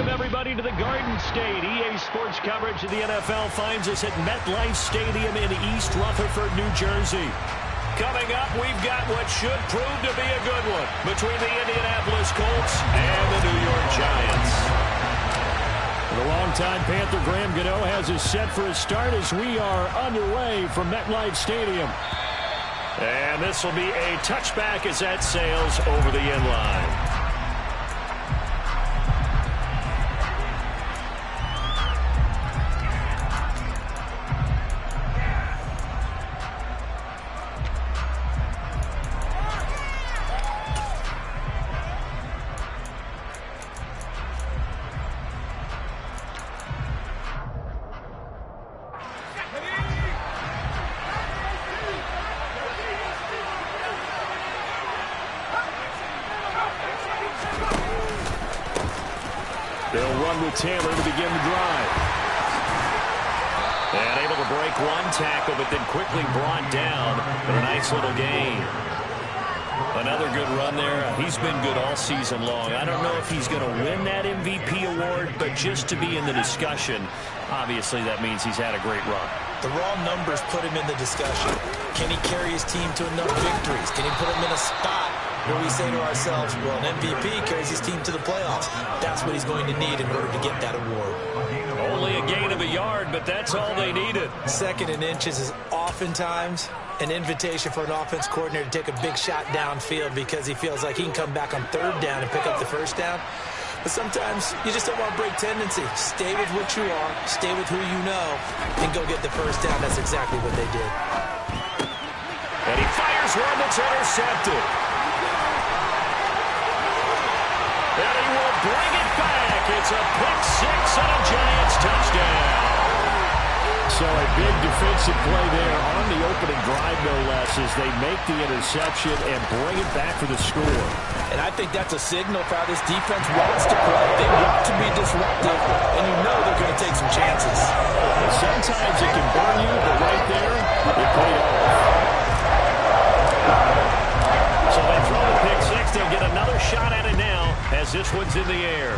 everybody, to the Garden State. EA Sports coverage of the NFL finds us at MetLife Stadium in East Rutherford, New Jersey. Coming up, we've got what should prove to be a good one between the Indianapolis Colts and the New York Giants. The longtime Panther Graham Gano has us set for a start as we are underway from MetLife Stadium. And this will be a touchback as that sails over the end line. They'll run with Taylor to begin the drive. And able to break one tackle, but then quickly brought down. But a nice little gain. Another good run there. He's been good all season long. I don't know if he's going to win that MVP award, but just to be in the discussion, obviously that means he's had a great run. The raw numbers put him in the discussion. Can he carry his team to enough victories? Can he put him in a spot where we say to ourselves, well, an MVP carries his team to the playoffs? That's what he's going to need in order to get that award. Only a gain of a yard, but that's all they needed. Second and inches is oftentimes an invitation for an offense coordinator to take a big shot downfield because he feels like he can come back on third down and pick up the first down. But sometimes you just don't want to break tendency. Stay with what you are, stay with who you know, and go get the first down. That's exactly what they did. And he fires one that's intercepted. And he will bring it back. It's a pick six and a Giants touchdown. So a big defensive play there on the opening drive, no less, as they make the interception and bring it back for the score. And I think that's a signal for how this defense wants to play. They want to be disruptive, and you know they're going to take some chances. And sometimes it can burn you, but right there, it paid off. So they throw the pick six. They'll get another shot at it now as this one's in the air.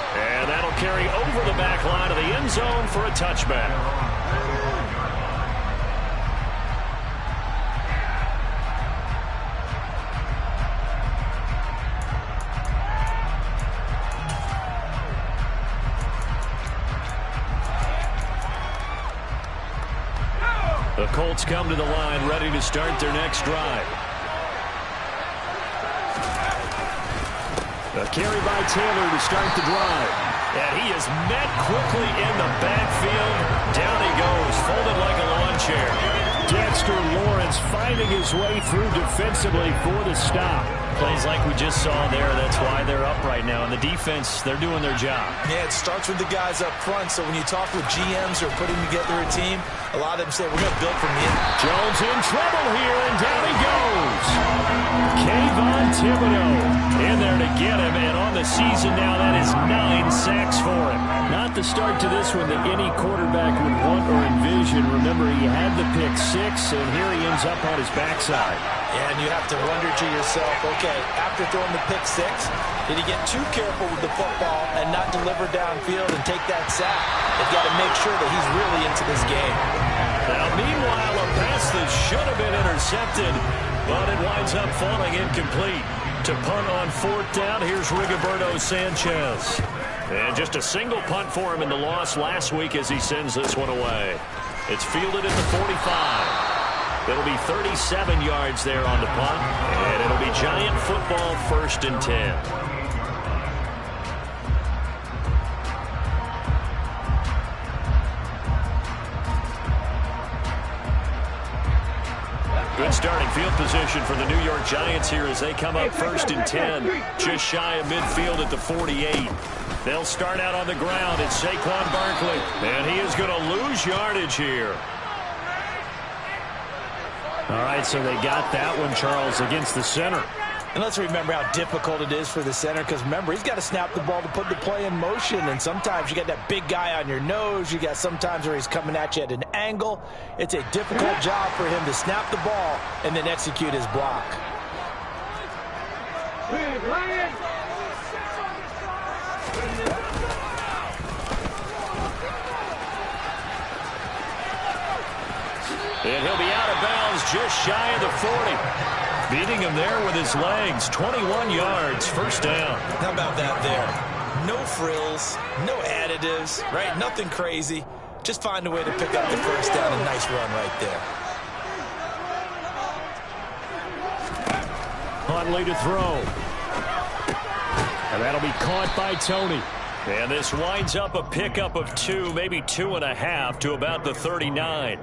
And that'll carry over the back line of the end zone for a touchback. The Colts come to the line, ready to start their next drive. A carry by Taylor to start the drive. And he is met quickly in the backfield. Down he goes, folded like a lawn chair. Dexter Lawrence finding his way through defensively for the stop. Plays like we just saw there. That's why they're up right now. And the defense, they're doing their job. Yeah, it starts with the guys up front. So when you talk with GMs or putting together a team, a lot of them say, we're going to build from the end. Jones in trouble here, and down he goes. Kayvon Thibodeau in there to get him. And on the season now, that is 9 sacks for him. Not the start to this one that any quarterback would want or envision. Remember, he had the pick six, and here he ends up on his backside. Yeah, and you have to wonder to yourself, okay, after throwing the pick six, did he get too careful with the football and not deliver downfield and take that sack? They've got to make sure that he's really into this game. Now, meanwhile, a pass that should have been intercepted, but it winds up falling incomplete. To punt on fourth down, here's Rigoberto Sanchez. And just a single punt for him in the loss last week as he sends this one away. It's fielded at the 45. It'll be 37 yards there on the punt, and it'll be Giant football, 1st and 10. Good starting field position for the New York Giants here as they come up 1st and 10, just shy of midfield at the 48. They'll start out on the ground. It's Saquon Barkley, and he is going to lose yardage here. All right, so they got that one, Charles, against the center. And let's remember how difficult it is for the center, because remember, he's got to snap the ball to put the play in motion, and sometimes you got that big guy on your nose. You got sometimes where he's coming at you at an angle. It's a difficult job for him to snap the ball and then execute his block. just shy of the 40. Beating him there with his legs. 21 yards, first down. How about that there? No frills, no additives, right? Nothing crazy. Just find a way to pick up the first down. A nice run right there. Huntley to throw. And that'll be caught by Tony. And this winds up a pickup of 2, maybe 2.5 to about the 39.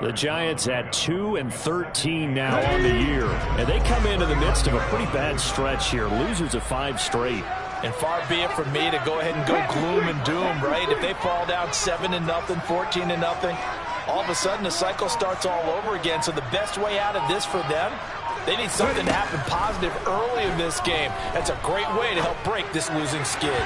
The Giants at 2-13 now on the year. And they come into the midst of a pretty bad stretch here. Losers of 5 straight. And far be it from me to go ahead and go gloom and doom, right? If they fall down 7-0, 14-0, all of a sudden the cycle starts all over again. So the best way out of this for them, they need something to happen positive early in this game. That's a great way to help break this losing skid.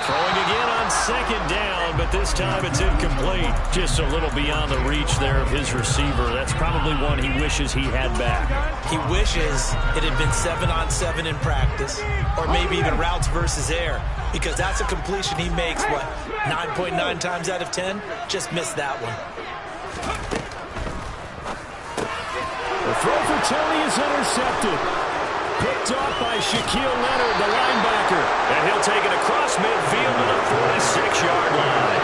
Throwing again on second down, but this time it's incomplete. Just a little beyond the reach there of his receiver. That's probably one he wishes he had back. He wishes it had been 7-on-7 in practice, or maybe even routes versus air, because that's a completion he makes, what, 9.9 times out of 10? Just missed that one. The throw for Tony is intercepted. Picked off by Shaquille Leonard, the linebacker. And he'll take it across midfield to the 46-yard line.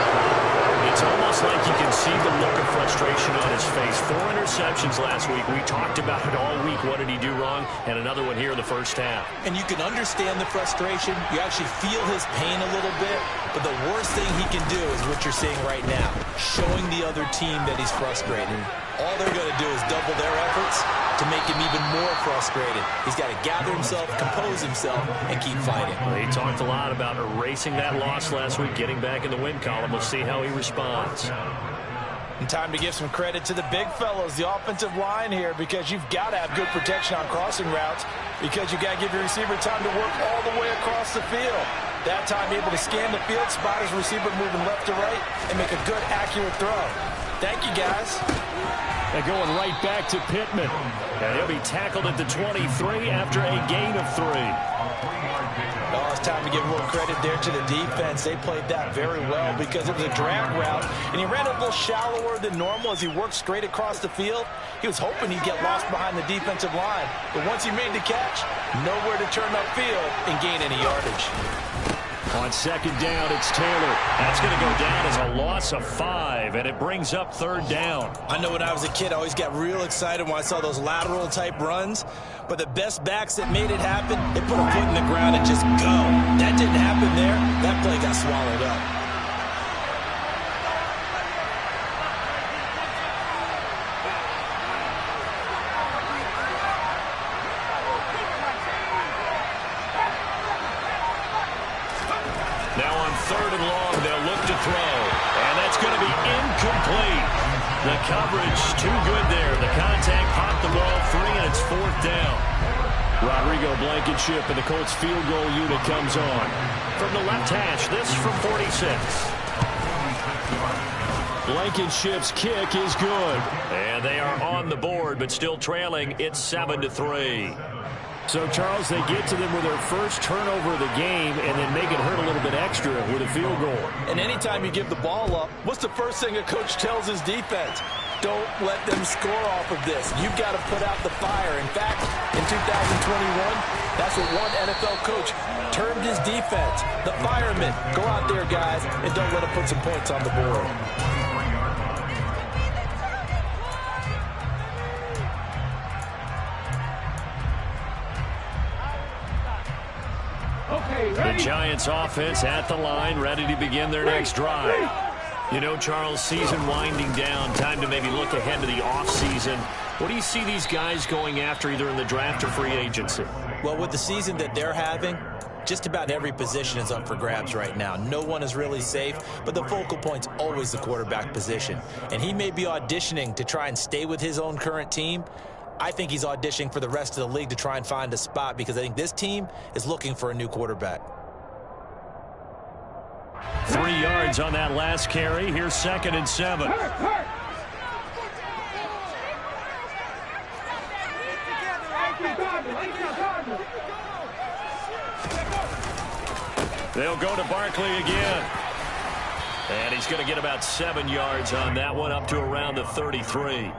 It's almost like you can see the look of frustration on his face. 4 interceptions last week. We talked about it all week. What did he do wrong? And another one here in the first half. And you can understand the frustration. You actually feel his pain a little bit. But the worst thing he can do is what you're seeing right now, showing the other team that he's frustrated. All they're going to do is double their efforts to make him even more frustrated. He's got to gather himself, compose himself, and keep fighting. Well, he talked a lot about erasing that loss last week, getting back in the win column. We'll see how he responds. And time to give some credit to the big fellows, the offensive line here, because you've got to have good protection on crossing routes, because you've got to give your receiver time to work all the way across the field. That time able to scan the field, spot his receiver moving left to right, and make a good, accurate throw. Thank you, guys. They're going right back to Pittman. And he'll be tackled at the 23 after a gain of 3. Oh, it's time to give a little credit there to the defense. They played that very well because it was a drag route, and he ran a little shallower than normal as he worked straight across the field. He was hoping he'd get lost behind the defensive line, but once he made the catch, nowhere to turn upfield and gain any yardage. On second down, it's Taylor. That's going to go down as a loss of 5, and it brings up third down. I know when I was a kid, I always got real excited when I saw those lateral-type runs, but the best backs that made it happen, they put a foot in the ground and just go. That didn't happen there. That play got swallowed up. Now on third and long, they'll look to throw. And that's going to be incomplete. The coverage too good there. The contact popped the ball free, and it's fourth down. Rodrigo Blankenship and the Colts field goal unit comes on. From the left hash, this from 46. Blankenship's kick is good. And they are on the board, but still trailing. It's 7-3. So, Charles, they get to them with their first turnover of the game and then make it hurt a little bit extra with a field goal. And anytime you give the ball up, what's the first thing a coach tells his defense? Don't let them score off of this. You've got to put out the fire. In fact, in 2021, that's what one NFL coach termed his defense. The firemen. Go out there, guys, and don't let them put some points on the board. The Giants offense at the line, ready to begin their next drive. You know, Charles, season winding down, time to maybe look ahead to the offseason. What do you see these guys going after either in the draft or free agency? Well, with the season that they're having, just about every position is up for grabs right now. No one is really safe, but the focal point's always the quarterback position. And he may be auditioning to try and stay with his own current team. I think he's auditioning for the rest of the league to try and find a spot because I think this team is looking for a new quarterback. 3 yards on that last carry. Here's 2nd and 7. They'll go to Barkley again. And he's going to get about 7 yards on that one, up to around the 33.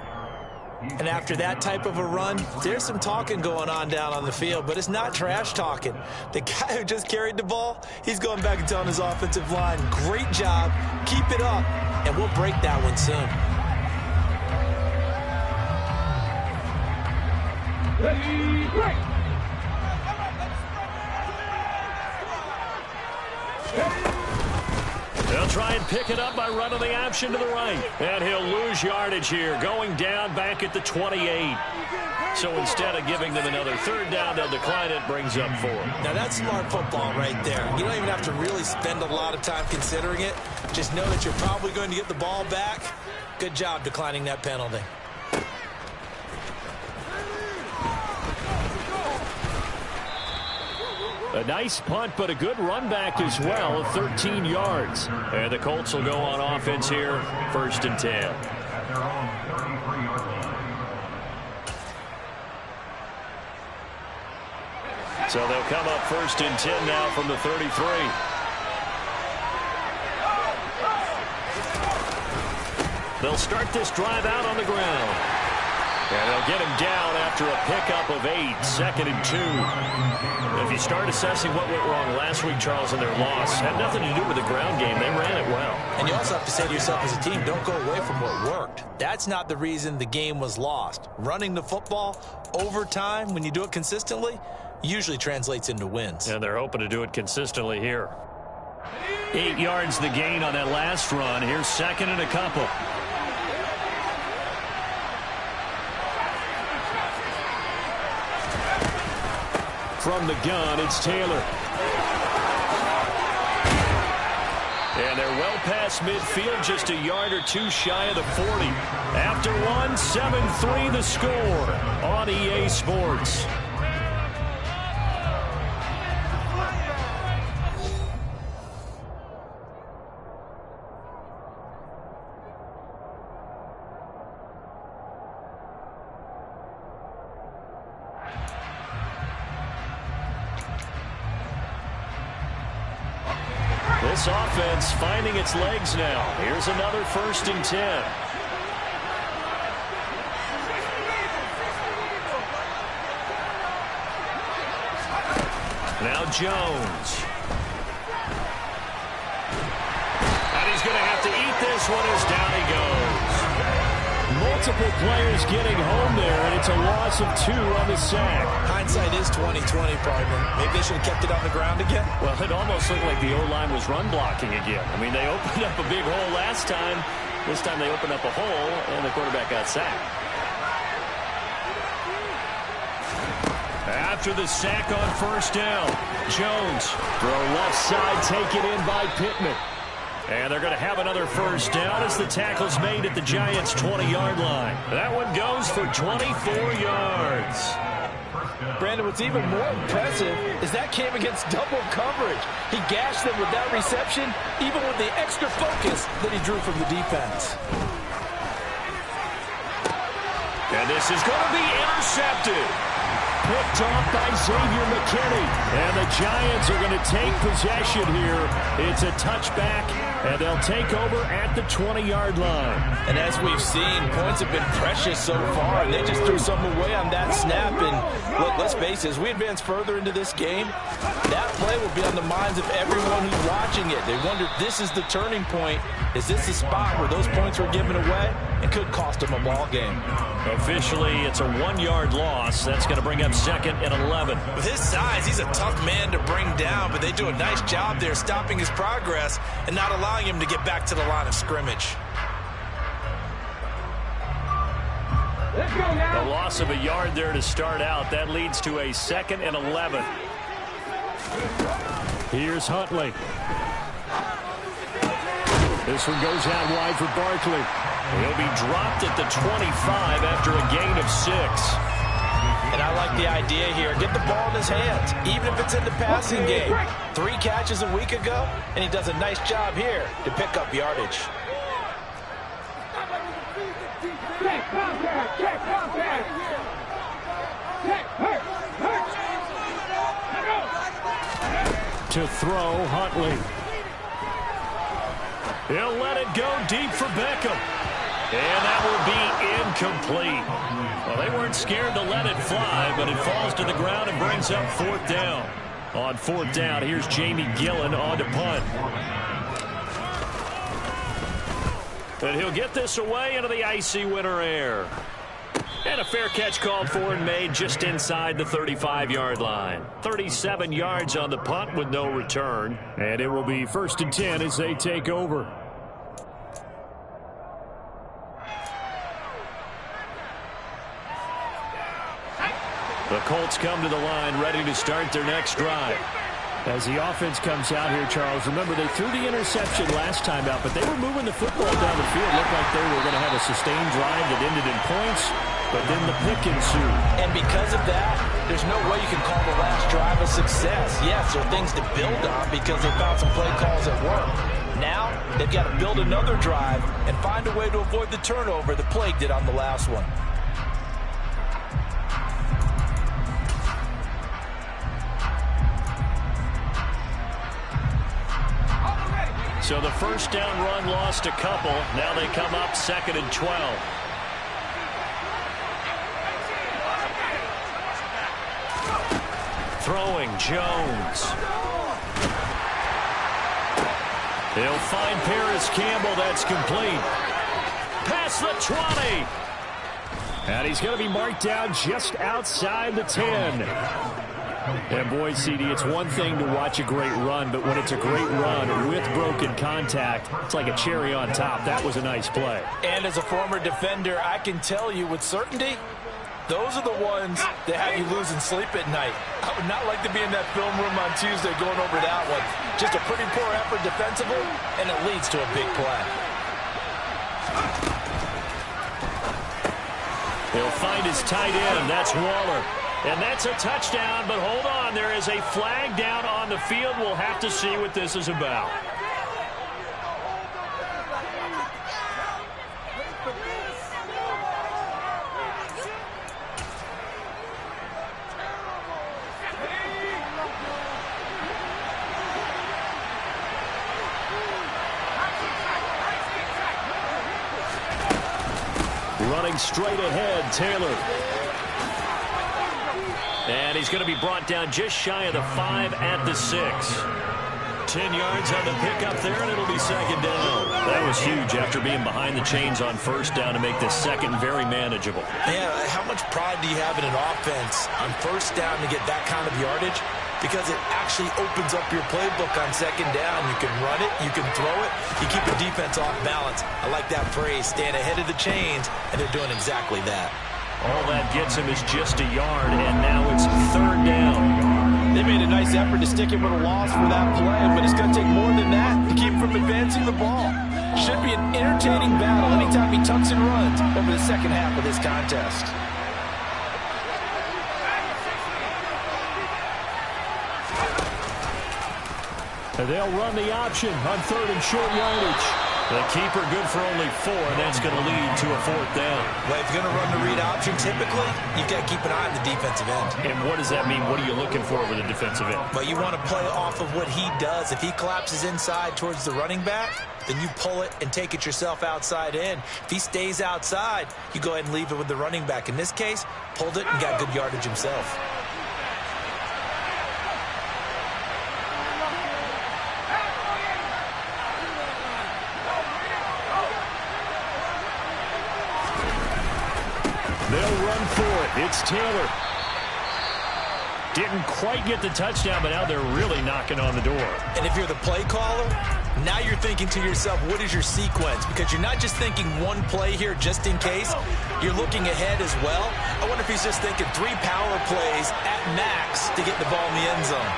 And after that type of a run, there's some talking going on down on the field, but it's not trash talking. The guy who just carried the ball, he's going back and telling his offensive line, great job, keep it up, and we'll break that one soon. Ready, break! They'll try and pick it up by running the option to the right. And he'll lose yardage here, going down back at the 28. So instead of giving them another third down, they'll decline it, brings up 4. Now that's smart football right there. You don't even have to really spend a lot of time considering it. Just know that you're probably going to get the ball back. Good job declining that penalty. A nice punt, but a good run back as well of 13 yards. And the Colts will go on offense here, 1st and 10. So they'll come up 1st and 10 now from the 33. They'll start this drive out on the ground. And they'll get him down after a pickup of 8, 2nd and 2. If you start assessing what went wrong last week, Charles, in their loss, had nothing to do with the ground game. They ran it well. And you also have to say to yourself as a team, don't go away from what worked. That's not the reason the game was lost. Running the football over time, when you do it consistently, usually translates into wins. And they're hoping to do it consistently here. 8 yards the gain on that last run. Here's 2nd and a couple. From the gun, it's Taylor. And they're well past midfield, just a yard or two shy of the 40. After one, 7-3 the score on EA Sports. This offense finding its legs now. Here's another 1st and 10. Now Jones. And he's going to have to eat this one as down he goes. Multiple players getting home there, and it's a loss of 2 on the sack. Hindsight is 20/20, partner. Maybe they should have kept it on the ground again. Well, it almost looked like the O-line was run blocking again. I mean, they opened up a big hole last time. This time they opened up a hole, and the quarterback got sacked. After the sack on 1st down, Jones throw left side, taken in by Pittman. And they're going to have another 1st down as the tackle's made at the Giants' 20-yard line. That one goes for 24 yards. Brandon, what's even more impressive is that came against double coverage. He gashed them with that reception, even with the extra focus that he drew from the defense. And this is going to be intercepted. Picked off by Xavier McKinney. And the Giants are going to take possession here. It's a touchback, and they'll take over at the 20-yard line. And as we've seen, points have been precious so far, and they just threw some away on that snap. And look, let's face it, as we advance further into this game, that play will be on the minds of everyone who's watching it. They wonder, this is the turning point. Is this the spot where those points were given away? It could cost them a ball game. Officially, it's a 1-yard loss. That's going to bring up 2nd and 11. With his size, he's a tough man to bring down, but they do a nice job there stopping his progress and not allowing him to get back to the line of scrimmage. Let's go now. A loss of a yard there to start out. That leads to a 2nd and 11. Here's Huntley. This one goes out wide for Barkley. He'll be dropped at the 25 after a gain of 6. And I like the idea here. Get the ball in his hands, even if it's in the passing game. 3 catches a week ago, and he does a nice job here to pick up yardage. Check contact. Check contact. Check. Hurt. To throw, Huntley. He'll let it go deep for Beckham. And that will be incomplete. Well, they weren't scared to let it fly, but it falls to the ground and brings up 4th down. On 4th down, here's Jamie Gillen on to punt. And he'll get this away into the icy winter air. And a fair catch called for and made just inside the 35-yard line. 37 yards on the punt with no return. And it will be 1st and 10 as they take over. The Colts come to the line ready to start their next drive. As the offense comes out here, Charles, remember they threw the interception last time out, but they were moving the football down the field. Looked like they were going to have a sustained drive that ended in points, but then the pick ensued. And because of that, there's no way you can call the last drive a success. Yes, there are things to build on because they found some play calls that work. Now, they've got to build another drive and find a way to avoid the turnover the plague did on the last one. So the first down run lost a couple. Now they come up 2nd and 12. Throwing Jones. He'll find Paris Campbell. That's complete. Past the 20. And he's going to be marked down just outside the 10. And boy, CD, it's one thing to watch a great run, but when it's a great run with broken contact, it's like a cherry on top. That was a nice play. And as a former defender, I can tell you with certainty, those are the ones that have you losing sleep at night. I would not like to be in that film room on Tuesday going over that one. Just a pretty poor effort defensively, and it leads to a big play. He'll find his tight end. That's Waller. And that's a touchdown, but hold on. There is a flag down on the field. We'll have to see what this is about. Running straight ahead, Taylor. And he's going to be brought down just shy of the 5 at the 6. 10 yards on the pickup there, and it'll be 2nd down. That was huge after being behind the chains on 1st down to make this 2nd very manageable. Man, how much pride do you have in an offense on 1st down to get that kind of yardage? Because it actually opens up your playbook on 2nd down. You can run it, you can throw it, you keep the defense off balance. I like that phrase, stand ahead of the chains, and they're doing exactly that. All that gets him is just a yard, and now it's 3rd down. They made a nice effort to stick him with a loss for that play, but it's going to take more than that to keep him from advancing the ball. Should be an entertaining battle anytime he tucks and runs over the second half of this contest. And they'll run the option on 3rd and short yardage. The keeper good for only 4, and that's going to lead to a 4th down. Well, if you're going to run the read option, typically, you've got to keep an eye on the defensive end. And what does that mean? What are you looking for with the defensive end? Well, you want to play off of what he does. If he collapses inside towards the running back, then you pull it and take it yourself outside in. If he stays outside, you go ahead and leave it with the running back. In this case, pulled it and got good yardage himself. They'll run for it. It's Taylor. Didn't quite get the touchdown, but now they're really knocking on the door. And if you're the play caller, now you're thinking to yourself, what is your sequence? Because you're not just thinking one play here just in case. You're looking ahead as well. I wonder if he's just thinking 3 power plays at max to get the ball in the end zone.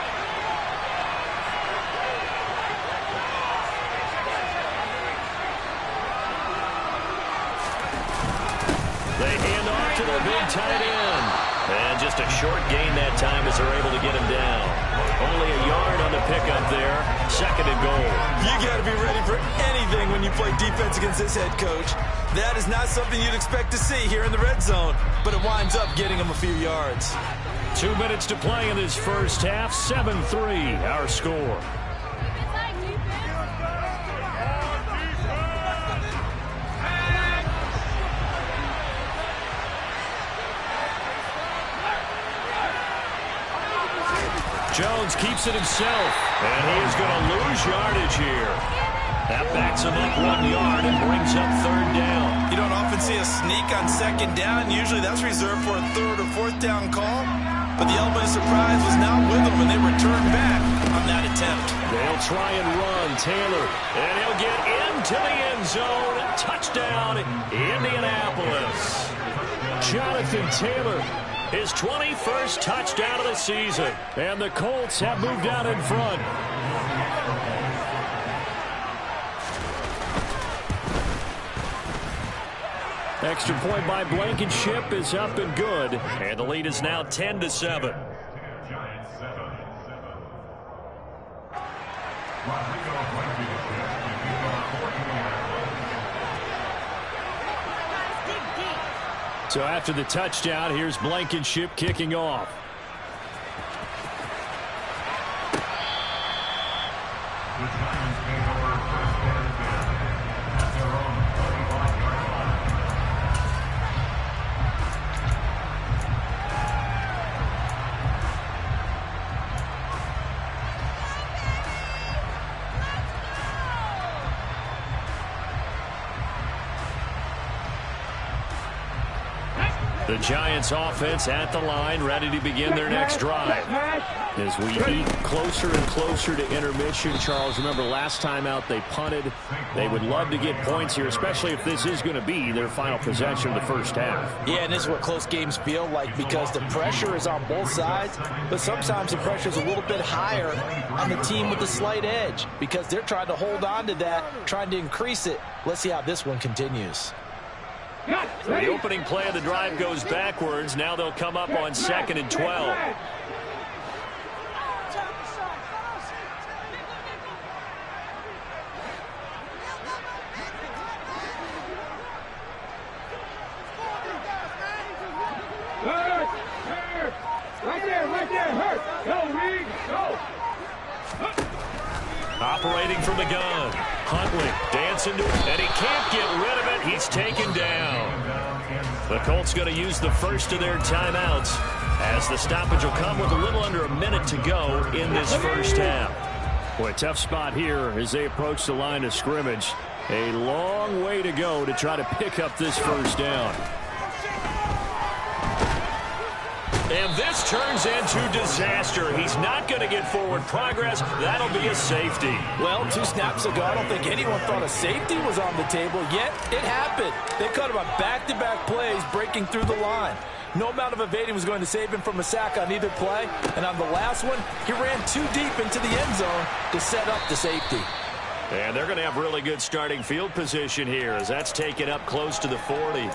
They hand off to their big tight end. And just a short gain that time as they're able to get him down. Only a yard on the pickup there. 2nd and goal. You got to be ready for anything when you play defense against this head coach. That is not something you'd expect to see here in the red zone. But it winds up getting him a few yards. 2 minutes to play in this first half. 7-3 our score. Jones keeps it himself, and he is going to lose yardage here. That backs him up 1 yard and brings up 3rd down. You don't often see a sneak on 2nd down. Usually that's reserved for a 3rd or 4th down call. But the element of surprise was not with them, and they returned back on that attempt. They'll try and run Taylor, and he'll get into the end zone. Touchdown, Indianapolis. Jonathan Taylor, his 21st touchdown of the season. And the Colts have moved out in front. Extra point by Blankenship is up and good. And the lead is now 10-7. So after the touchdown, here's Blankenship kicking off. The Giants offense at the line, ready to begin their next drive. As we eat closer and closer to intermission, Charles, remember last time out they punted. They would love to get points here, especially if this is going to be their final possession of the first half. Yeah, and this is what close games feel like because the pressure is on both sides, but sometimes the pressure is a little bit higher on the team with the slight edge because they're trying to hold on to that, trying to increase it. Let's see how this one continues. So the opening play of the drive goes backwards. Now they'll come up on 2nd and 12. Right there, hurt. Go, Reed, go. Operating from the gun. Huntley dancing to it, and he can't get rid of it. He's taken down. The Colts going to use the first of their timeouts as the stoppage will come with a little under a minute to go in this first half. Boy, tough spot here as they approach the line of scrimmage. A long way to go to try to pick up this first down. And this turns into disaster. He's not going to get forward progress. That'll be a safety. Well, 2 snaps ago, I don't think anyone thought a safety was on the table, yet it happened. They cut him on back-to-back plays, breaking through the line. No amount of evading was going to save him from a sack on either play. And on the last one, he ran too deep into the end zone to set up the safety. And they're going to have really good starting field position here as that's taken up close to the 40.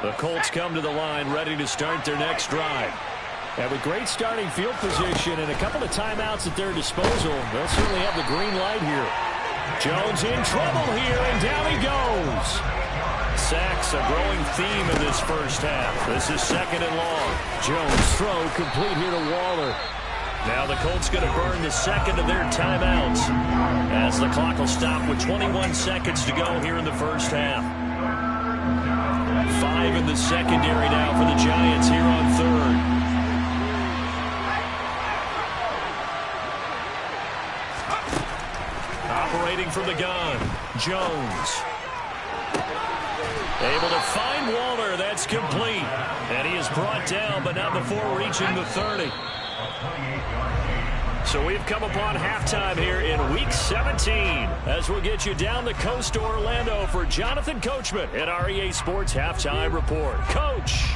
The Colts come to the line ready to start their next drive. And with great starting field position and a couple of timeouts at their disposal, they'll certainly have the green light here. Jones in trouble here, and down he goes. Sacks a growing theme in this first half. This is 2nd and long. Jones throw complete here to Waller. Now the Colts going to burn the second of their timeouts as the clock will stop with 21 seconds to go here in the first half. 5 in the secondary now for the Giants here on 3rd. Operating from the gun, Jones. Able to find Waller. That's complete. And he is brought down, but not before reaching the 30. So we've come upon halftime here in Week 17 as we'll get you down the coast to Orlando for Jonathan Coachman at our EA Sports Halftime Report. Coach.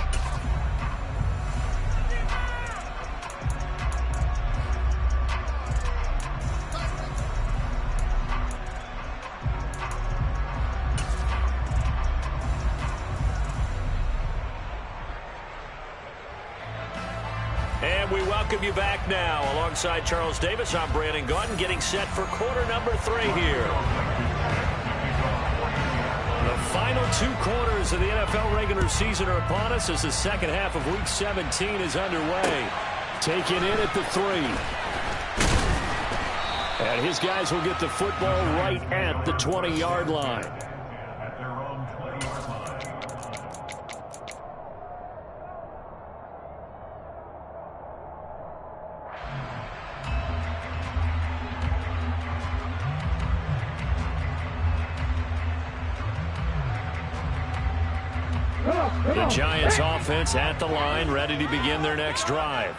And we welcome you back now. Alongside Charles Davis, I'm Brandon Gaudin, getting set for quarter number 3 here. The final 2 quarters of the NFL regular season are upon us as the second half of Week 17 is underway. Taken in at the 3. And his guys will get the football right at the 20-yard line. The Giants offense at the line, ready to begin their next drive.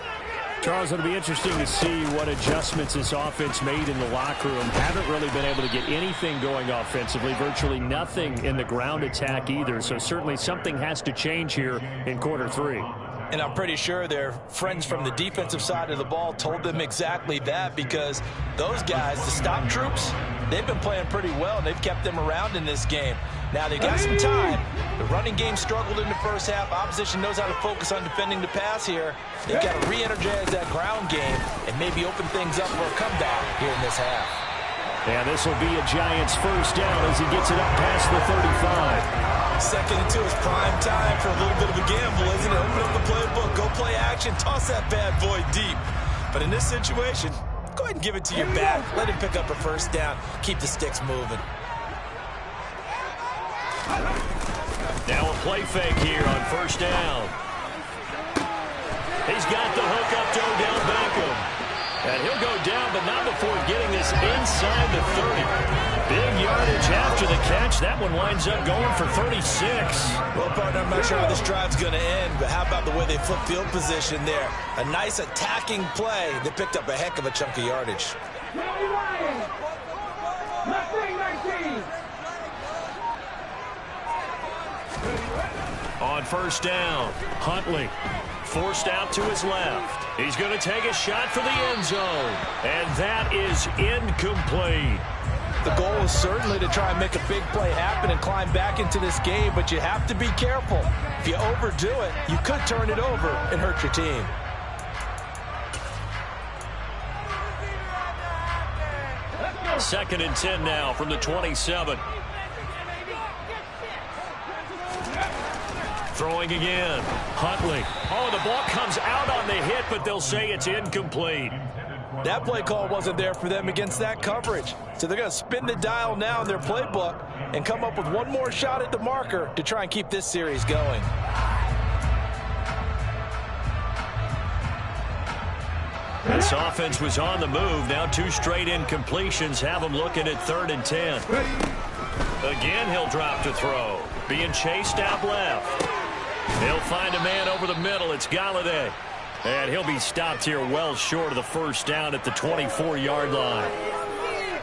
Charles, it'll be interesting to see what adjustments this offense made in the locker room. Haven't really been able to get anything going offensively, virtually nothing in the ground attack either. So certainly something has to change here in quarter three. And I'm pretty sure their friends from the defensive side of the ball told them exactly that, because those guys, the stop troops, they've been playing pretty well, and they've kept them around in this game. Now, they've got some time. The running game struggled in the first half. Opposition knows how to focus on defending the pass here. They've got to re-energize that ground game and maybe open things up for a comeback here in this half. And this will be a Giants first down as he gets it up past the 35. Second and 2 is prime time for a little bit of a gamble, isn't it? Open up the playbook, go play action, toss that bad boy deep. But in this situation, go ahead and give it to your back. Let him pick up a first down. Keep the sticks moving. Now a play fake here on first down. He's got the hook up to Odell Beckham. And he'll go down, but not before getting this inside the 30. Big yardage after the catch. That one winds up going for 36. Well, partner, I'm not sure how this drive's going to end, but how about the way they flip field position there? A nice attacking play that picked up a heck of a chunk of yardage. On first down, Huntley forced out to his left. He's going to take a shot for the end zone, and that is incomplete. The goal is certainly to try and make a big play happen and climb back into this game, but you have to be careful. If you overdo it, you could turn it over and hurt your team. Second and 10 now from the 27. Throwing again. Huntley. Oh, the ball comes out on the hit, but they'll say it's incomplete. That play call wasn't there for them against that coverage. So they're going to spin the dial now in their playbook and come up with one more shot at the marker to try and keep this series going. This offense was on the move. Now 2 straight incompletions have them looking at 3rd and 10. Again, he'll drop to throw. Being chased out left. He'll find a man over the middle. It's Galladay. And he'll be stopped here well short of the first down at the 24-yard line.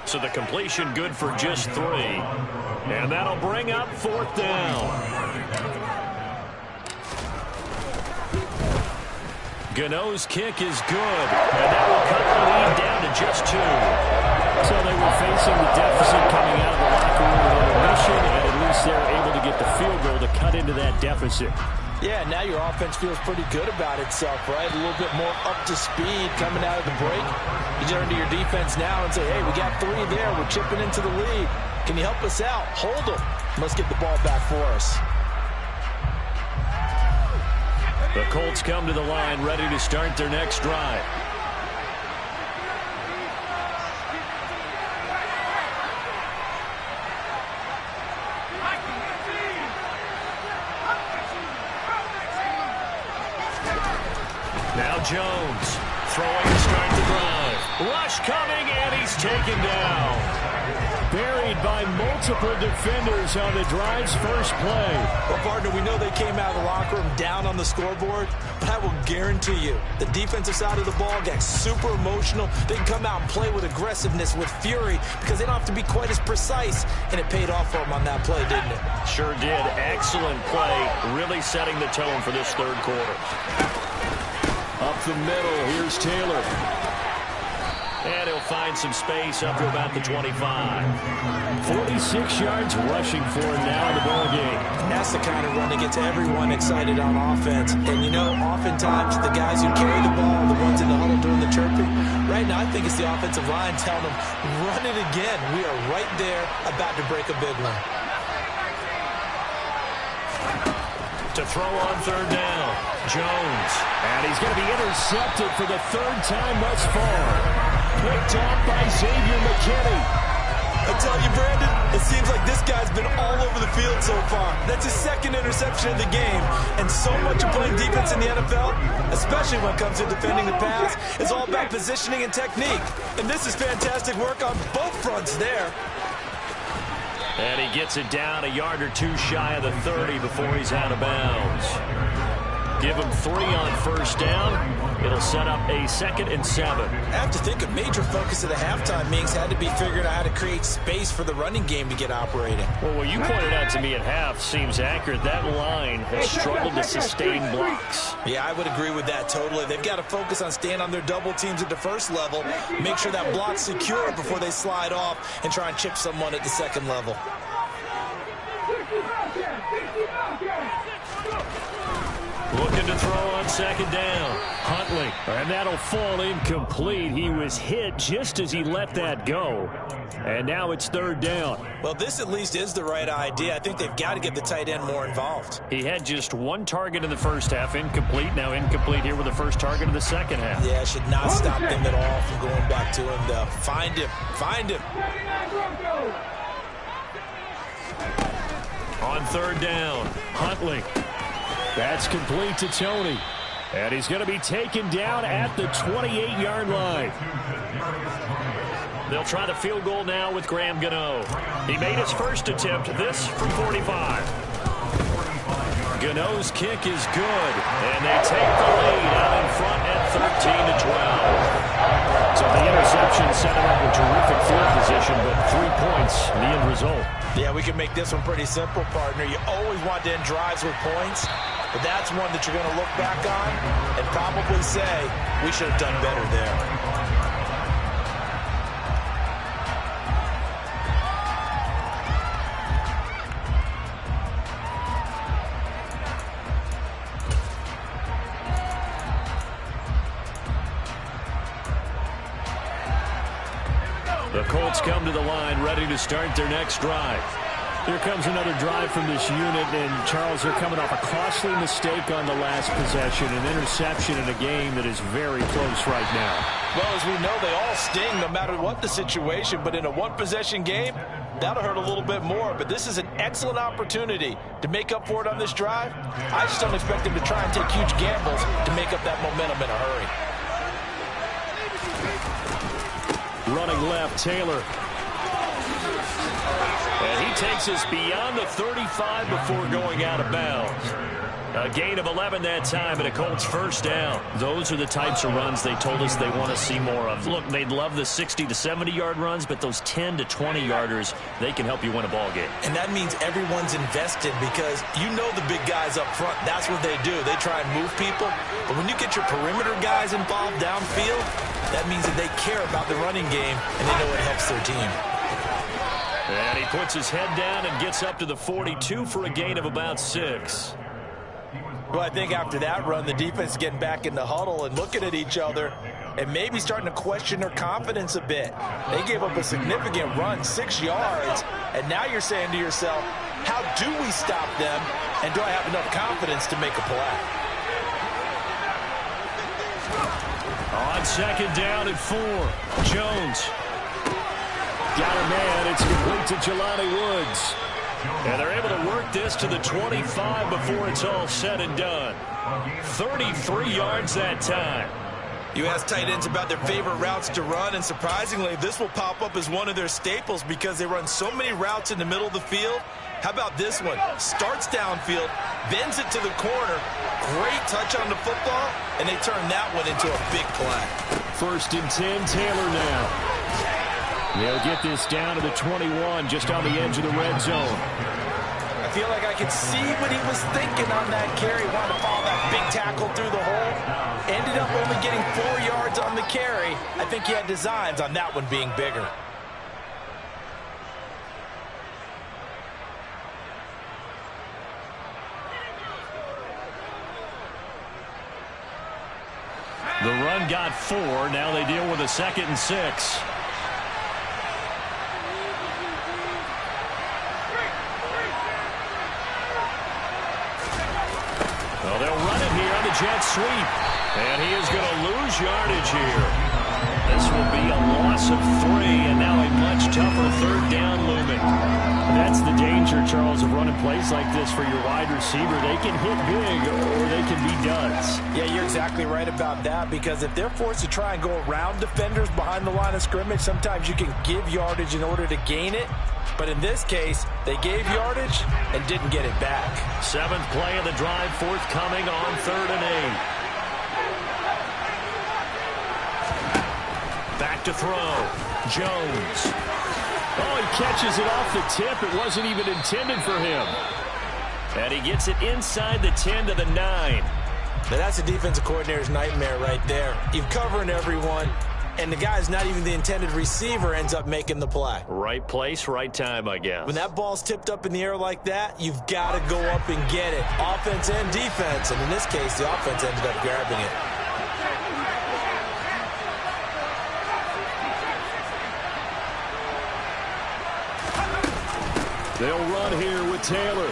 So the completion good for just 3. And that'll bring up 4th down. Gano's kick is good. And that will cut the lead down to just 2. So they were facing the deficit coming out of the locker room with a mission, and at least they're able to get the field goal to cut into that deficit. Yeah, now your offense feels pretty good about itself, right? A little bit more up to speed coming out of the break. You turn to your defense now and say, hey, we got 3 there. We're chipping into the lead. Can you help us out? Hold them. Let's get the ball back for us. The Colts come to the line ready to start their next drive. Now Jones throwing to start the drive. Rush coming, and he's taken down. Buried by multiple defenders on the drive's first play. Well, partner, we know they came out of the locker room down on the scoreboard, but I will guarantee you the defensive side of the ball got super emotional. They can come out and play with aggressiveness, with fury, because they don't have to be quite as precise, and it paid off for them on that play, didn't it? Sure did. Excellent play, really setting the tone for this 3rd quarter. Up the middle, here's Taylor. And he'll find some space up to about the 25. 46 yards rushing for him now in the ball game. That's the kind of run that gets everyone excited on offense. And, you know, oftentimes the guys who carry the ball are the ones in the huddle doing the chirping. Right now, I think it's the offensive line telling them, run it again. We are right there about to break a big one. To throw on 3rd down, Jones. And he's going to be intercepted for the 3rd time thus far. Picked off by Xavier McKinney. I tell you, Brandon, it seems like this guy's been all over the field so far. That's his 2nd interception of the game. And so much of playing defense in the NFL, especially when it comes to defending the pass, is all about positioning and technique. And this is fantastic work on both fronts there. And he gets it down a yard or two shy of the 30 before he's out of bounds. Give him 3 on first down. It'll set up a 2nd and 7. I have to think a major focus of the halftime meetings had to be figuring out how to create space for the running game to get operating. Well, what you pointed out to me at half seems accurate. That line has struggled to sustain blocks. Yeah, I would agree with that totally. They've got to focus on staying on their double teams at the first level, make sure that block's secure before they slide off and try and chip someone at the second level. Looking to throw on 2nd down. Huntley. And that'll fall incomplete. He was hit just as he let that go. And now it's 3rd down. Well, this at least is the right idea. I think they've got to get the tight end more involved. He had just 1 target in the first half. Incomplete. Now incomplete here with the first target in the second half. Yeah, should not stop them at all from going back to him, though. Find him. Find him. On 3rd down. Huntley. That's complete to Tony. And he's going to be taken down at the 28-yard line. They'll try the field goal now with Graham Gano. He made his first attempt, this from 45. Gano's kick is good, and they take the lead out in front at 13-12. So the interception set him up in terrific field position, but 3 points, the end result. Yeah, we can make this one pretty simple, partner. You always want to end drives with points, but that's one that you're going to look back on and probably say, we should have done better there. The Colts come to the line, ready to start their next drive. Here comes another drive from this unit, and Charles, they're coming off a costly mistake on the last possession, an interception in a game that is very close right now. Well, as we know, they all sting no matter what the situation, but in a one-possession game, that'll hurt a little bit more. But this is an excellent opportunity to make up for it on this drive. I just don't expect them to try and take huge gambles to make up that momentum in a hurry. Running left, Taylor. And he takes us beyond the 35 before going out of bounds. A gain of 11 that time, and a Colts first down. Those are the types of runs they told us they want to see more of. Look, they'd love the 60 to 70-yard runs, but those 10 to 20-yarders, they can help you win a ball game. And that means everyone's invested because you know the big guys up front. That's what they do. They try and move people. But when you get your perimeter guys involved downfield, that means that they care about the running game, and they know it helps their team. And he puts his head down and gets up to the 42 for a gain of about 6. Well, I think after that run, the defense is getting back in the huddle and looking at each other and maybe starting to question their confidence a bit. They gave up a significant run, 6 yards, and now you're saying to yourself, how do we stop them, and do I have enough confidence to make a play? On 2nd down and 4, Jones. Got a man, it's complete to Jelani Woods. And they're able to work this to the 25 before it's all said and done. 33 yards that time. You ask tight ends about their favorite routes to run, and surprisingly, this will pop up as one of their staples because they run so many routes in the middle of the field. How about this one? Starts downfield, bends it to the corner, great touch on the football, and they turn that one into a big play. 1st and 10, Taylor now. They'll get this down to the 21, just on the edge of the red zone. I feel like I could see what he was thinking on that carry. Wanted to follow that big tackle through the hole. Ended up only getting 4 yards on the carry. I think he had designs on that one being bigger. The run got 4. Now they deal with a 2nd and 6. Well, they'll run it here on the jet sweep. And he is going to lose yardage here. This will be a loss of 3, and now a much tougher 3rd down looming. That's the danger, Charles, of running plays like this for your wide receiver. They can hit big, or they can be duds. Yeah, you're exactly right about that, because if they're forced to try and go around defenders behind the line of scrimmage, sometimes you can give yardage in order to gain it. But in this case, they gave yardage and didn't get it back. 7th play of the drive forthcoming on 3rd and 8. Back to throw. Jones. Oh, he catches it off the tip. It wasn't even intended for him. And he gets it inside the 10 to the 9. Now that's a defensive coordinator's nightmare right there. You're covering everyone, and the guy's not even the intended receiver ends up making the play. Right place, right time, I guess. When that ball's tipped up in the air like that, you've got to go up and get it. Offense and defense. And in this case, the offense ended up grabbing it. They'll run here with Taylor.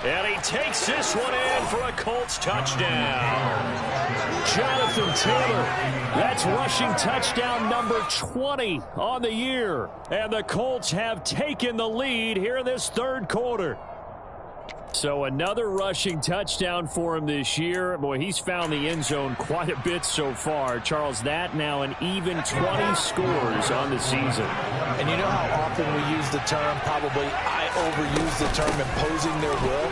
And he takes this one in for a Colts touchdown. Jonathan Taylor. That's rushing touchdown number 20 on the year. And the Colts have taken the lead here in this 3rd quarter. So another rushing touchdown for him this year. Boy, he's found the end zone quite a bit so far. Charles, that now an even 20 scores on the season. And you know how often we use the term, probably I overuse the term, imposing their will?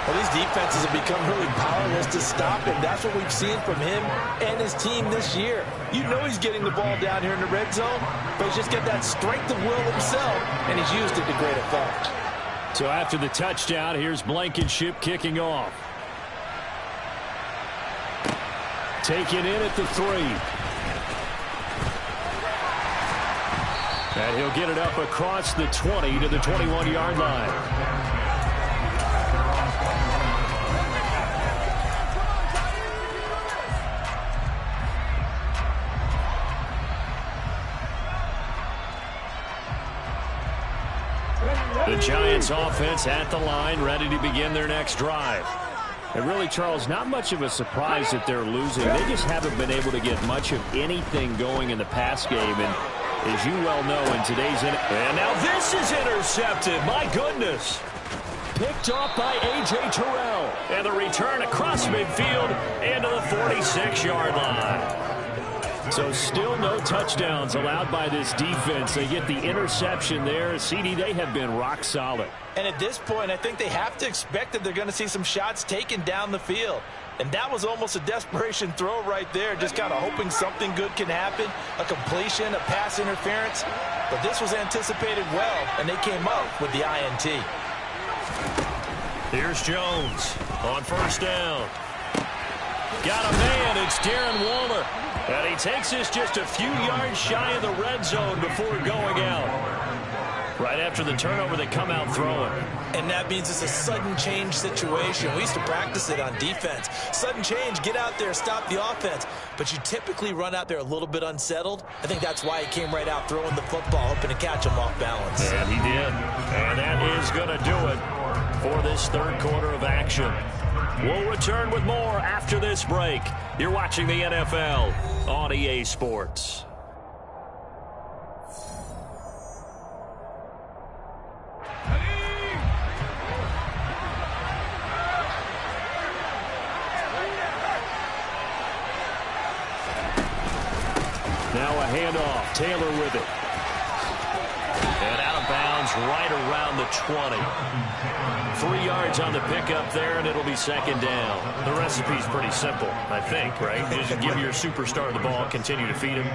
Well, these defenses have become really powerless to stop him. That's what we've seen from him and his team this year. You know he's getting the ball down here in the red zone, but he's just got that strength of will himself, and he's used it to great effect. So after the touchdown, here's Blankenship kicking off. Taken in at the 3. And he'll get it up across the 20 to the 21-yard line. The Giants offense at the line, ready to begin their next drive. And really, Charles, not much of a surprise that they're losing. They just haven't been able to get much of anything going in the pass game. And as you well know, in today's... And now this is intercepted. My goodness. Picked off by A.J. Terrell. And the return across midfield into the 46-yard line. So still no touchdowns allowed by this defense. They get the interception there. CD, they have been rock solid. And at this point, I think they have to expect that they're going to see some shots taken down the field. And that was almost a desperation throw right there, just kind of hoping something good can happen, a completion, a pass interference. But this was anticipated well, and they came up with the INT. Here's Jones on 1st down. Got a man. It's Darren Waller. And he takes this just a few yards shy of the red zone before going out. Right after the turnover, they come out throwing. And that means it's a sudden change situation. We used to practice it on defense. Sudden change, get out there, stop the offense. But you typically run out there a little bit unsettled. I think that's why he came right out throwing the football, hoping to catch him off balance. And he did. And that is going to do it for this 3rd quarter of action. We'll return with more after this break. You're watching the NFL on EA Sports. Now a handoff. Taylor with it. And out of bounds right around the 20. 3 yards on the pickup there, and it'll be 2nd down. The recipe's pretty simple, I think, right? Just give your superstar the ball, continue to feed him.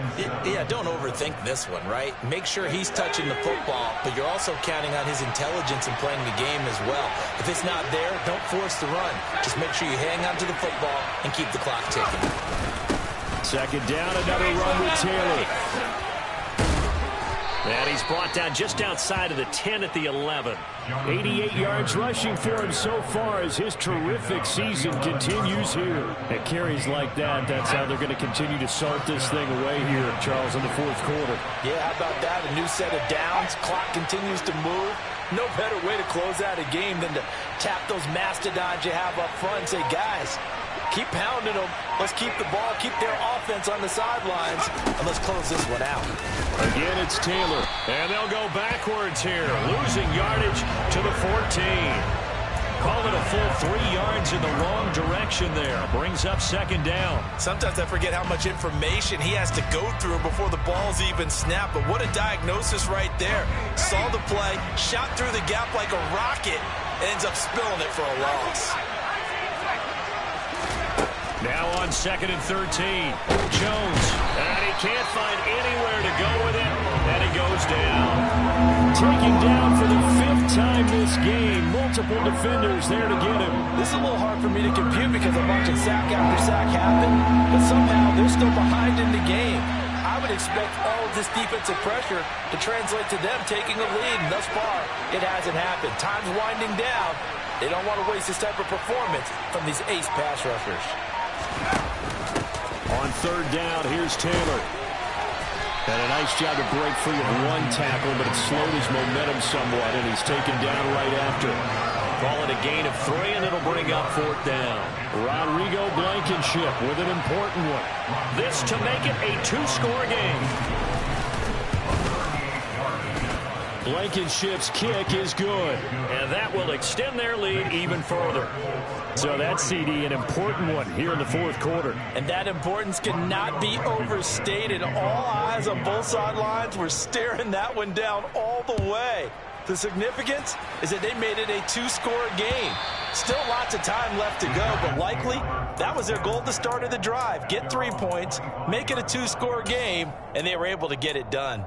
Yeah, don't overthink this one, right? Make sure he's touching the football, but you're also counting on his intelligence in playing the game as well. If it's not there, don't force the run. Just make sure you hang on to the football and keep the clock ticking. 2nd down, another run with Taylor. And he's brought down just outside of the 10 at the 11. 88 yards rushing for him so far as his terrific season continues here. At carries like that, that's how they're going to continue to salt this thing away here, Charles, in the 4th quarter. Yeah, how about that? A new set of downs. Clock continues to move. No better way to close out a game than to tap those mastodons you have up front and say, guys, keep pounding them. Let's keep the ball, keep their offense on the sidelines, and let's close this one out. Again, it's Taylor, and they'll go backwards here, losing yardage to the 14. Call it a full 3 yards in the wrong direction there. Brings up second down. Sometimes I forget how much information he has to go through before the ball's even snapped. But what a diagnosis right there. Saw the play, shot through the gap like a rocket, ends up spilling it for a loss. Now on 2nd and 13. Jones. And he can't find anywhere to go with it. And he goes down. Taken down for the 5th time this game. Multiple defenders there to get him. This is a little hard for me to compute because I'm watching sack after sack happen. But somehow they're still behind in the game. I would expect all of this defensive pressure to translate to them taking a lead. And thus far, it hasn't happened. Time's winding down. They don't want to waste this type of performance from these ace pass rushers. On 3rd down, here's Taylor. And a nice job to break free of 1 tackle, but it slowed his momentum somewhat, and he's taken down right after. Call it a gain of 3, and it'll bring up 4th down. Rodrigo Blankenship with an important one. This to make it a 2-score game. Blankenship's kick is good, and that will extend their lead even further. So that CD, an important one here in the 4th quarter. And that importance cannot be overstated. All eyes on both sidelines were staring that one down all the way. The significance is that they made it a 2-score game. Still lots of time left to go, but likely that was their goal at the start of the drive. Get 3 points, make it a 2-score game, and they were able to get it done.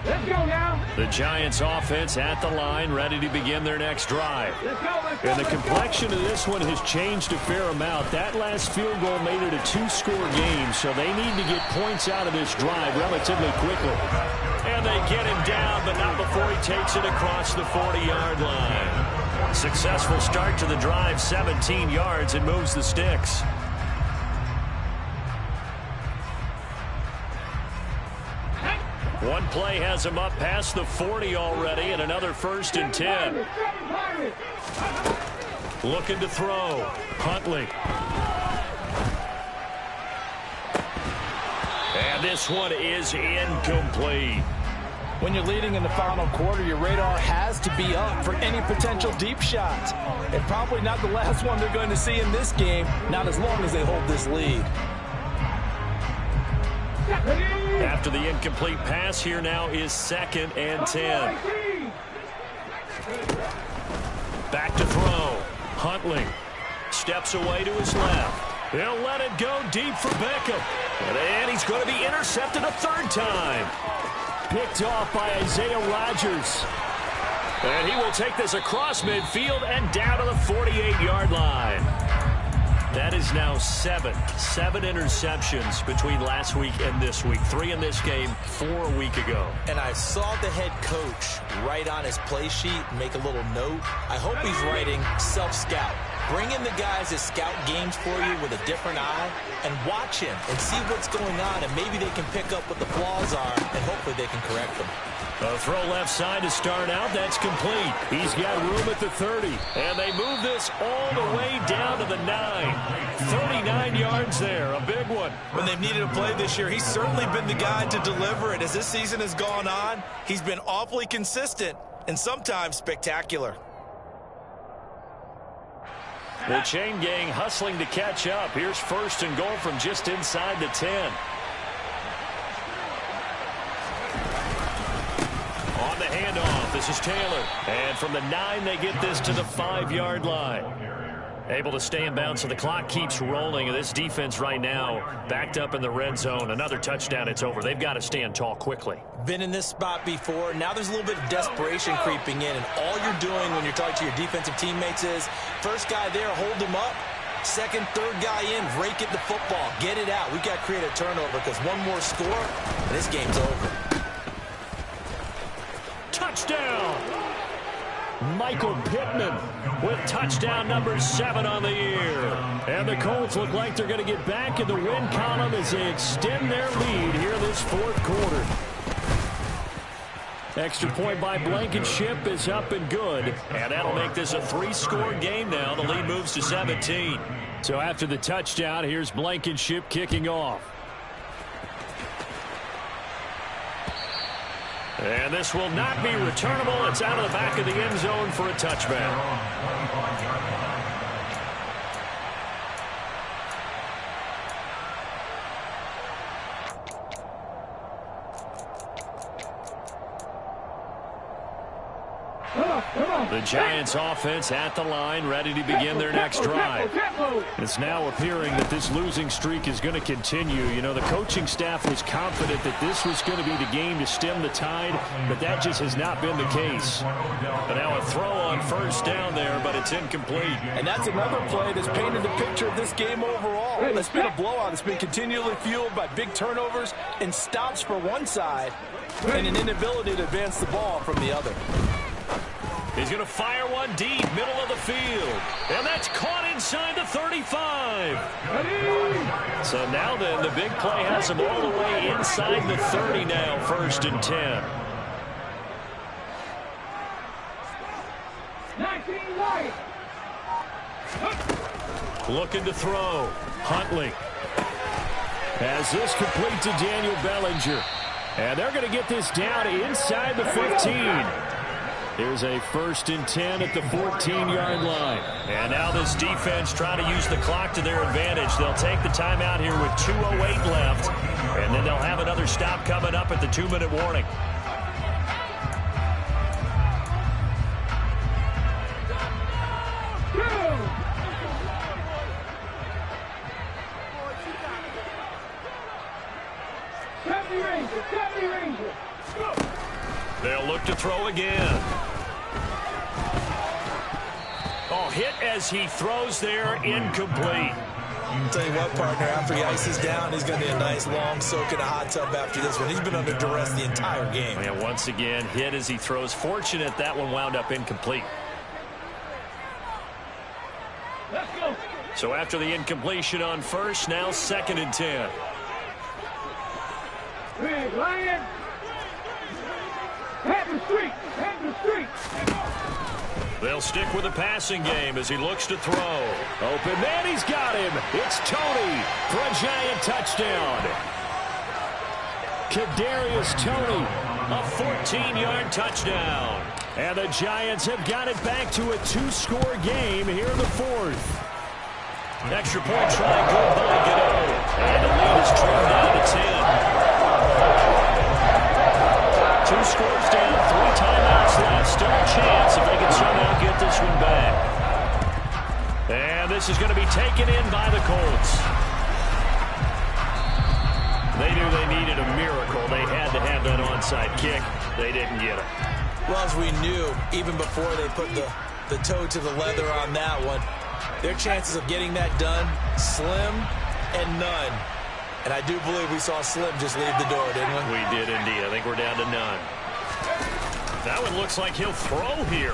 Let's go now. The Giants offense at the line, ready to begin their next drive. Let's go. And the complexion of this one has changed a fair amount. That last field goal made it a 2-score game, so they need to get points out of this drive relatively quickly. And they get him down, but not before he takes it across the 40-yard line. Successful start to the drive, 17 yards, and moves the sticks. One play has him up past the 40 already, and another 1st and 10. Looking to throw. Huntley. And this one is incomplete. When you're leading in the final quarter, your radar has to be up for any potential deep shots. And probably not the last one they're going to see in this game, not as long as they hold this lead. After the incomplete pass, here now is 2nd and 10. Back to throw. Huntley steps away to his left. He'll let it go deep for Beckham. And he's going to be intercepted a 3rd time. Picked off by Isaiah Rodgers. And he will take this across midfield and down to the 48-yard line. That is now 7 interceptions between last week and this week. 3 in this game, 4 a week ago. And I saw the head coach write on his play sheet, make a little note. I hope he's writing self-scout. Bring in the guys that scout games for you with a different eye and watch him and see what's going on, and maybe they can pick up what the flaws are, and hopefully they can correct them. A throw left side to start out. That's complete. He's got room at the 30. And they move this all the way down to the 9. 39 yards there. A big one. When they've needed a play this year, he's certainly been the guy to deliver it. As this season has gone on, he's been awfully consistent and sometimes spectacular. The chain gang hustling to catch up. Here's 1st and goal from just inside the 10. On the handoff, this is Taylor. And from the 9, they get this to the 5-yard line. Able to stay in bounds, so the clock keeps rolling. And this defense right now backed up in the red zone. Another touchdown, it's over. They've got to stand tall quickly. Been in this spot before. Now there's a little bit of desperation creeping in. And all you're doing when you're talking to your defensive teammates is, first guy there, hold him up. Second, third guy in, rake it the football. Get it out. We've got to create a turnover because one more score, and this game's over. Touchdown! Michael Pittman with touchdown number 7 on the year. And the Colts look like they're going to get back in the win column as they extend their lead here this 4th quarter. Extra point by Blankenship is up and good. And that'll make this a 3-score game now. The lead moves to 17. So after the touchdown, here's Blankenship kicking off. And this will not be returnable. It's out of the back of the end zone for a touchback. The Giants offense at the line, ready to begin their next drive. It's now appearing that this losing streak is going to continue. You know, the coaching staff was confident that this was going to be the game to stem the tide, but that just has not been the case. But now a throw on first down there, but it's incomplete. And that's another play that's painted the picture of this game overall. It's been a blowout. It's been continually fueled by big turnovers and stops for one side and an inability to advance the ball from the other. He's going to fire one deep, middle of the field. And that's caught inside the 35. So now then, the big play has him all the way inside the 30 now, 1st and 10. 19 right. Looking to throw. Huntley has this complete to Daniel Bellinger. And they're going to get this down inside the 15. Here's a 1st and 10 at the 14-yard line. And now this defense trying to use the clock to their advantage. They'll take the timeout here with 2:08 left. And then they'll have another stop coming up at the 2-minute warning. They'll look to throw again. Oh, hit as he throws there, incomplete. I'll tell you what, partner, after he ices down, he's going to be a nice long soak in a hot tub after this one. He's been under duress the entire game. And once again, hit as he throws. Fortunate that one wound up incomplete. Let's go. So after the incompletion on first, now 2nd and 10. Red Lion. Head the street. Head the street. They'll stick with the passing game as he looks to throw. Open man, he's got him. It's Tony for a Giant touchdown. Kadarius Toney, a 14-yard touchdown. And the Giants have got it back to a 2-score game here in the 4th. Extra point try good by Gano. And the lead is trimmed down to 10. 2 scores down, 3 timeouts left. Still a chance if they can somehow get this one back. And this is going to be taken in by the Colts. They knew they needed a miracle. They had to have that onside kick. They didn't get it. Well, as we knew, even before they put the toe to the leather on that one, their chances of getting that done, slim and none. And I do believe we saw Slim just leave the door, didn't we? We did indeed. I think we're down to none. That one looks like he'll throw here.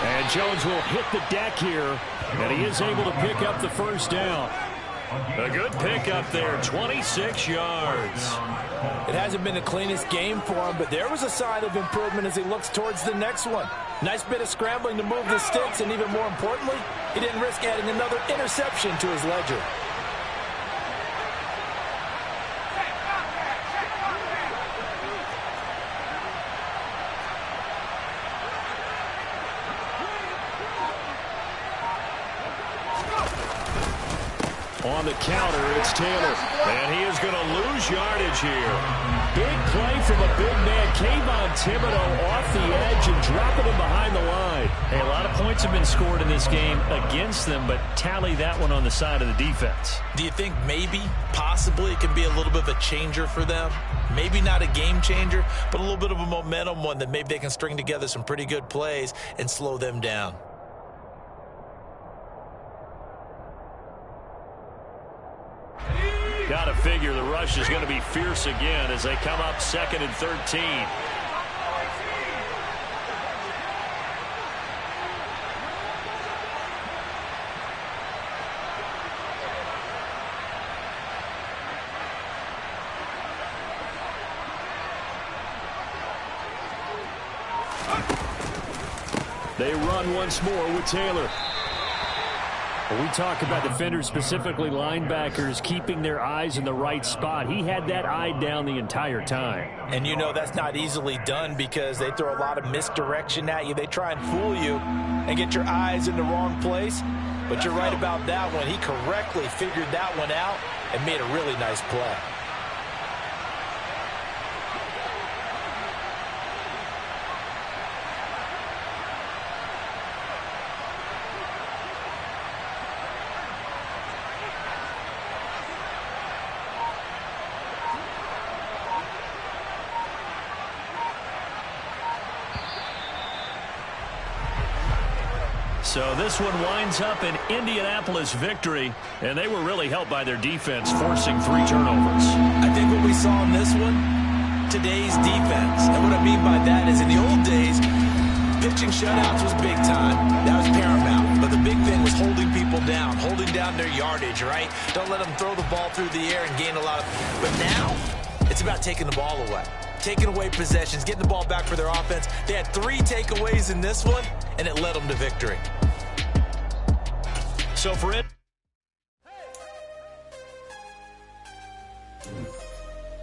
And Jones will hit the deck here, and he is able to pick up the 1st down. A good pickup there, 26 yards. It hasn't been the cleanest game for him, but there was a sign of improvement as he looks towards the next one. Nice bit of scrambling to move the sticks, and even more importantly, he didn't risk adding another interception to his ledger. On the counter, it's Taylor. And he is going to lose yardage here. Big play from a big man. Kayvon Thibodeau off the edge and dropping him behind the line. Hey, a lot of points have been scored in this game against them, but tally that one on the side of the defense. Do you think maybe, possibly, it can be a little bit of a changer for them? Maybe not a game changer, but a little bit of a momentum one that maybe they can string together some pretty good plays and slow them down. Got to figure the rush is going to be fierce again as they come up 2nd and 13. They run once more with Taylor. When we talk about defenders, specifically linebackers, keeping their eyes in the right spot, he had that eye down the entire time. And you know that's not easily done because they throw a lot of misdirection at you. They try and fool you and get your eyes in the wrong place. But you're right about that one. He correctly figured that one out and made a really nice play. So this one winds up an Indianapolis victory, and they were really helped by their defense, forcing 3 turnovers. I think what we saw in this one, today's defense. And what I mean by that is in the old days, pitching shutouts was big time. That was paramount. But the big thing was holding people down, holding down their yardage, right? Don't let them throw the ball through the air and gain a lot of... But now, it's about taking the ball away. Taking away possessions, getting the ball back for their offense. They had 3 takeaways in this one, and it led them to victory. So for it.